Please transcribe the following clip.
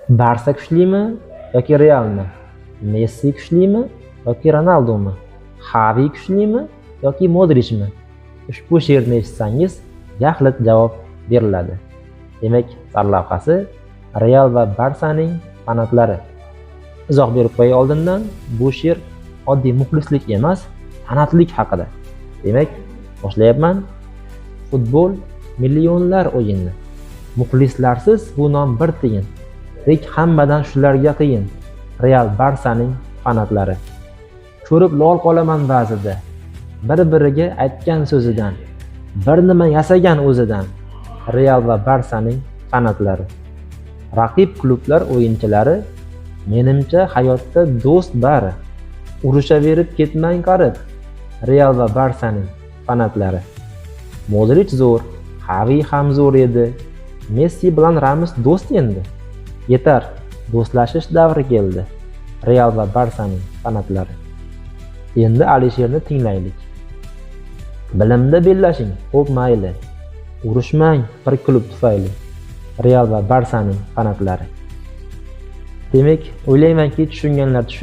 Barsa kuchlimi yoki Realmi? Messi kuchlimi yoki Ronaldomi? Xavi kuchlimi yoki Modrichmi? Ushbu she'rni eshitsangiz yaxlit javob beriladi. Demak, sarlavhasi Real va Barsaning fanatlari. Izoh berib qo'yay oldindan, bu she'r oddiy muxlislik emas, fanatlik haqida. Demak, boshlayapman. Futbol millionlar o'yini. Muxlislarsiz bu nom bir tiyin. Lek hammadan shularga qiyin. Real Barsaning fanatlari. Ko'rib lol qolaman ba'zida. Bir-biriga aytgan so'zidan, bir nima yasagan o'zidan. Real va Barsaning fanatlari. Raqib klublar o'yinchilari menimcha hayotda do'st bari. Urushaverib ketmang qarib. Real va Barsaning fanatlari. Modrich zo'r, Xavi ham zo'r edi. Messi bilan Ramos do'st endi. Yetar, do'stlashish davri keldi. Real va Barsaning fanatlari. Endi Alisherni tinglaylik. Bilimda bellashing, xo'p mayli. Urushmang bir klub tufayli. Real va Barsaning fanatlari. Demak, o'ylaymanki tushunganlar tushunadi.